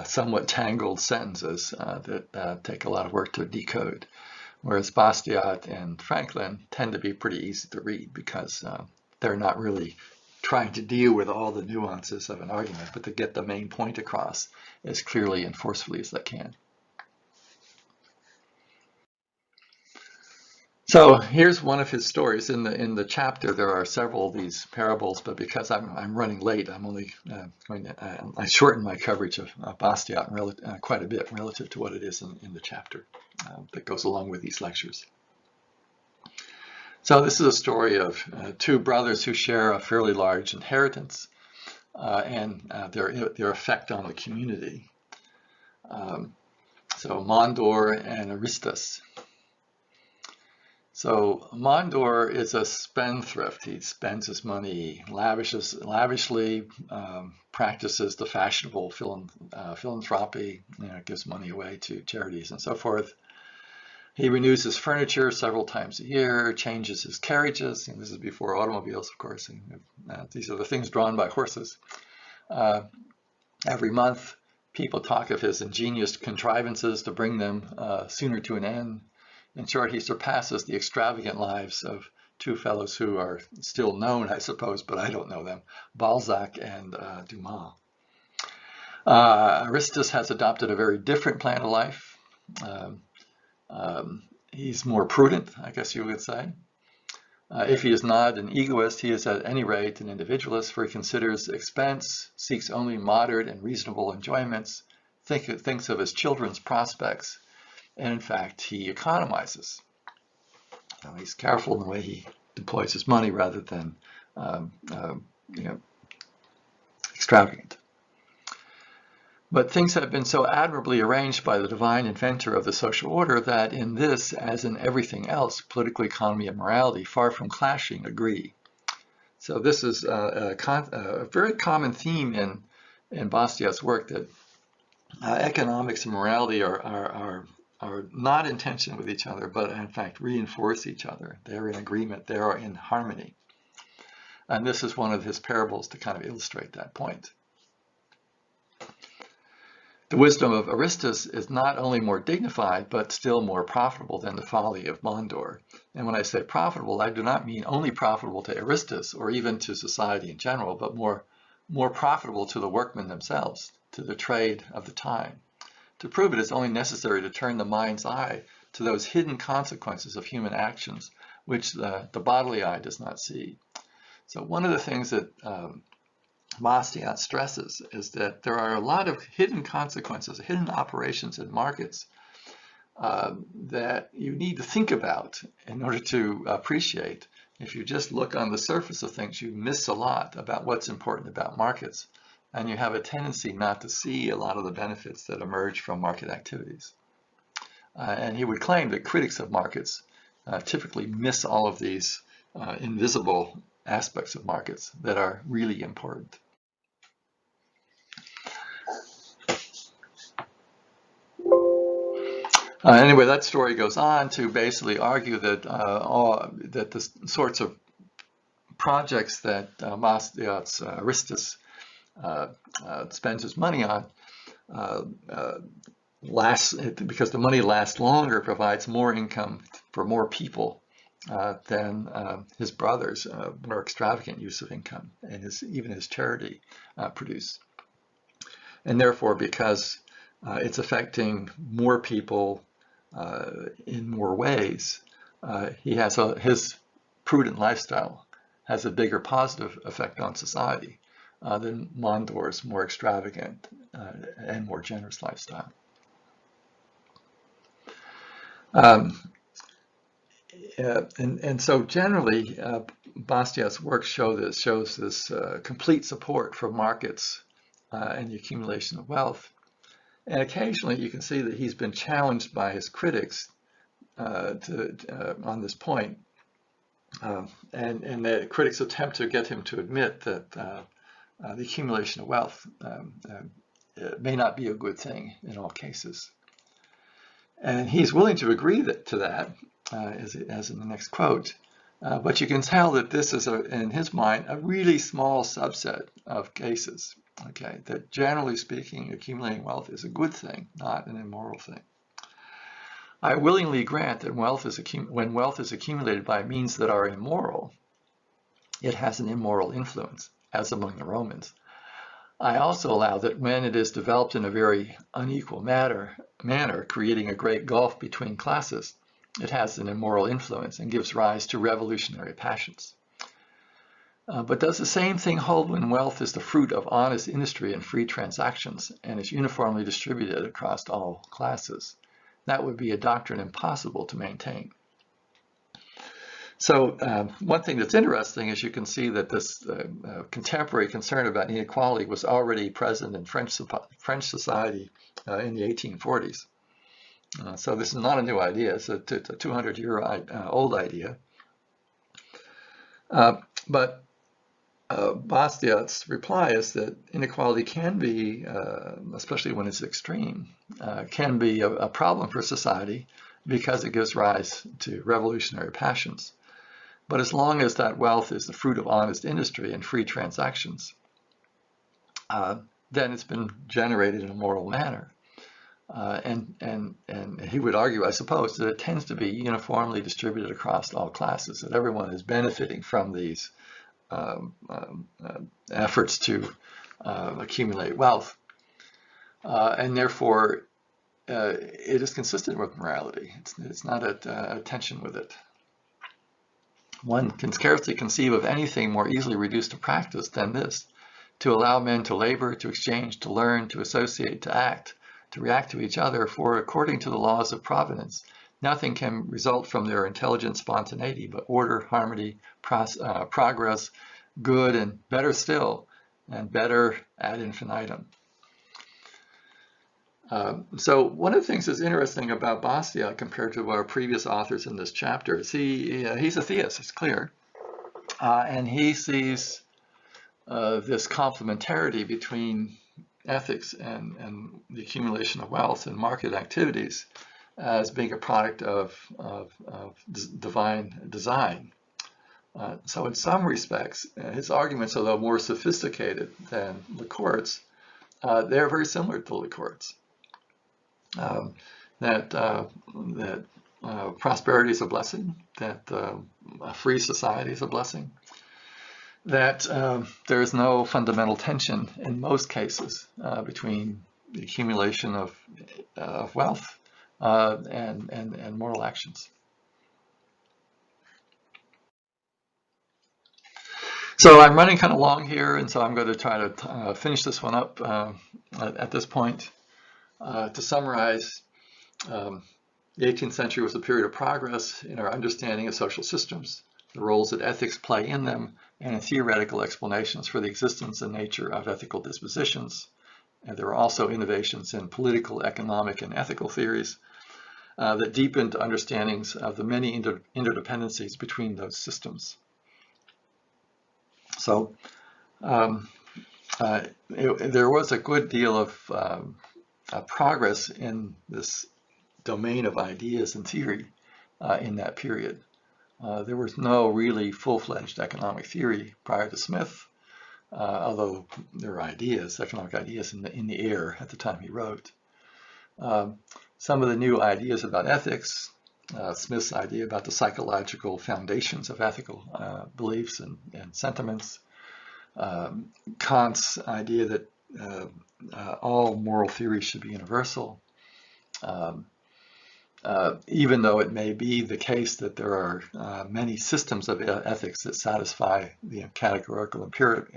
somewhat tangled sentences that take a lot of work to decode. Whereas Bastiat and Franklin tend to be pretty easy to read because they're not really trying to deal with all the nuances of an argument, but to get the main point across as clearly and forcefully as they can. So here's one of his stories. In the chapter, there are several of these parables, but because I'm running late, I'm only going to I shorten my coverage of Bastiat quite a bit relative to what it is in the chapter that goes along with these lectures. So this is a story of two brothers who share a fairly large inheritance and their effect on the community. So Mondor and Aristus. So Mondor is a spendthrift. He spends his money lavishly, practices the fashionable philanthropy, gives money away to charities and so forth. He renews his furniture several times a year, changes his carriages, and this is before automobiles, of course. These are the things drawn by horses. Every month, people talk of his ingenious contrivances to bring them sooner to an end. In short, he surpasses the extravagant lives of two fellows who are still known, I suppose, but I don't know them, Balzac and Dumas. Aristus has adopted a very different plan of life. He's more prudent, I guess you would say. If he is not an egoist, he is at any rate an individualist, for he considers expense, seeks only moderate and reasonable enjoyments, thinks of his children's prospects, and in fact, he economizes. He's careful in the way he deploys his money rather than extravagant. But things have been so admirably arranged by the divine inventor of the social order that in this, as in everything else, political economy and morality, far from clashing, agree. So this is a very common theme in Bastiat's work, that economics and morality are not in tension with each other, but in fact reinforce each other. They're in agreement, they are in harmony. And this is one of his parables to kind of illustrate that point. The wisdom of Aristus is not only more dignified, but still more profitable than the folly of Mondor. And when I say profitable, I do not mean only profitable to Aristus or even to society in general, but more profitable to the workmen themselves, to the trade of the time. To prove it, it's only necessary to turn the mind's eye to those hidden consequences of human actions, which the bodily eye does not see. So one of the things that Bastiat stresses is that there are a lot of hidden consequences, hidden operations in markets that you need to think about in order to appreciate. If you just look on the surface of things, you miss a lot about what's important about markets, and you have a tendency not to see a lot of the benefits that emerge from market activities. And he would claim that critics of markets typically miss all of these invisible aspects of markets that are really important. Anyway, that story goes on to basically argue that that the sorts of projects that Bastiat's Aristus spends his money on because the money lasts longer, provides more income for more people than his brother's more extravagant use of income and even his charity produce. And therefore, because it's affecting more people in more ways, his prudent lifestyle has a bigger positive effect on society than Mondor's more extravagant and more generous lifestyle. And so generally, Bastiat's work shows this complete support for markets and the accumulation of wealth. And occasionally you can see that he's been challenged by his critics on this point. And the critics attempt to get him to admit that the accumulation of wealth may not be a good thing in all cases. And he's willing to agree to that, as in the next quote. But you can tell that this is, in his mind, a really small subset of cases. Okay, that generally speaking, accumulating wealth is a good thing, not an immoral thing. I willingly grant that when wealth is accumulated by means that are immoral, it has an immoral influence, as among the Romans. I also allow that when it is developed in a very unequal manner, creating a great gulf between classes, it has an immoral influence and gives rise to revolutionary passions. But does the same thing hold when wealth is the fruit of honest industry and free transactions and is uniformly distributed across all classes? That would be a doctrine impossible to maintain. So one thing that's interesting is you can see that this contemporary concern about inequality was already present in French society in the 1840s. So this is not a new idea. It's a 200-year-old idea. But Bastiat's reply is that inequality can be, especially when it's extreme, can be a problem for society because it gives rise to revolutionary passions. But as long as that wealth is the fruit of honest industry and free transactions, then it's been generated in a moral manner. And he would argue, I suppose, that it tends to be uniformly distributed across all classes, that everyone is benefiting from these efforts to accumulate wealth. And therefore, it is consistent with morality. It's not at tension with it. One can scarcely conceive of anything more easily reduced to practice than this: to allow men to labor, to exchange, to learn, to associate, to act, to react to each other, for according to the laws of providence, nothing can result from their intelligent spontaneity but order, harmony, progress, good, and better still, and better ad infinitum. So one of the things that's interesting about Bastiat compared to our previous authors in this chapter is he's a theist, it's clear, and he sees this complementarity between ethics and the accumulation of wealth and market activities as being a product of divine design. So in some respects, his arguments, although more sophisticated than Lecourt's, they're very similar to Lecourt's. that prosperity is a blessing, that a free society is a blessing, that there is no fundamental tension in most cases between the accumulation of wealth and moral actions. So I'm running kind of long here, and so I'm going to try to finish this one up at this point. To summarize, the 18th century was a period of progress in our understanding of social systems, the roles that ethics play in them, and in theoretical explanations for the existence and nature of ethical dispositions. And there were also innovations in political, economic, and ethical theories that deepened understandings of the many interdependencies between those systems. So there was a good deal of progress in this domain of ideas and theory in that period. There was no really full-fledged economic theory prior to Smith, although there were ideas, economic ideas in the air at the time he wrote. Some of the new ideas about ethics, Smith's idea about the psychological foundations of ethical beliefs and sentiments, Kant's idea that all moral theories should be universal, even though it may be the case that there are many systems of ethics that satisfy the categorical imperative.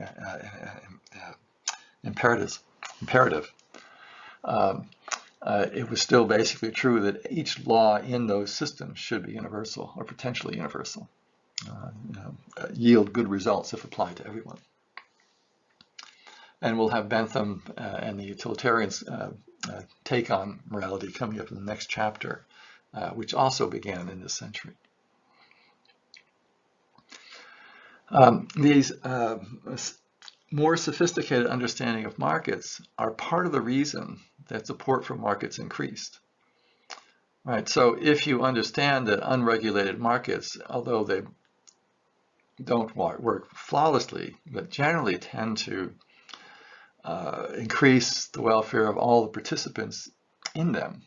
It was still basically true that each law in those systems should be universal or potentially universal, yield good results if applied to everyone. And we'll have Bentham and the utilitarians' take on morality coming up in the next chapter, which also began in this century. These more sophisticated understanding of markets are part of the reason that support for markets increased. Right, so if you understand that unregulated markets, although they don't work flawlessly, but generally tend to increase the welfare of all the participants in them.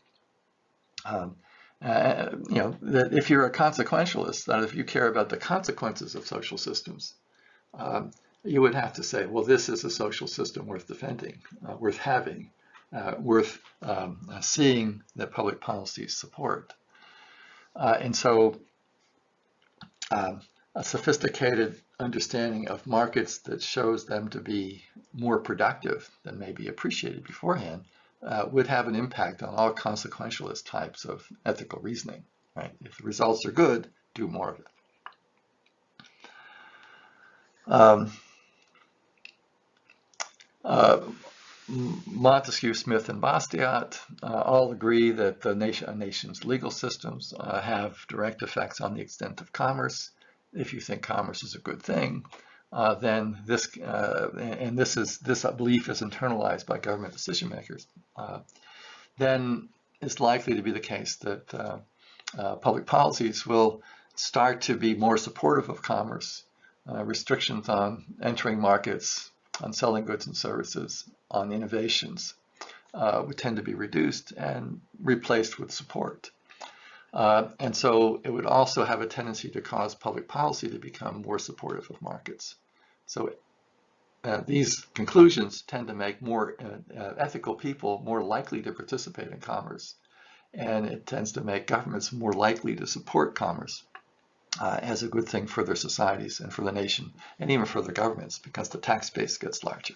That if you're a consequentialist, that if you care about the consequences of social systems, you would have to say, well, this is a social system worth defending, worth having, worth seeing that public policies support. And so a sophisticated understanding of markets that shows them to be more productive than may be appreciated beforehand would have an impact on all consequentialist types of ethical reasoning. Right? If the results are good, do more of it. Montesquieu, Smith, and Bastiat all agree that a nation's legal systems have direct effects on the extent of commerce. If you think commerce is a good thing, then this belief is internalized by government decision makers, then it's likely to be the case that public policies will start to be more supportive of commerce. Restrictions on entering markets, on selling goods and services, on innovations would tend to be reduced and replaced with support. And so it would also have a tendency to cause public policy to become more supportive of markets. So these conclusions tend to make more ethical people more likely to participate in commerce. And it tends to make governments more likely to support commerce as a good thing for their societies and for the nation, and even for their governments, because the tax base gets larger.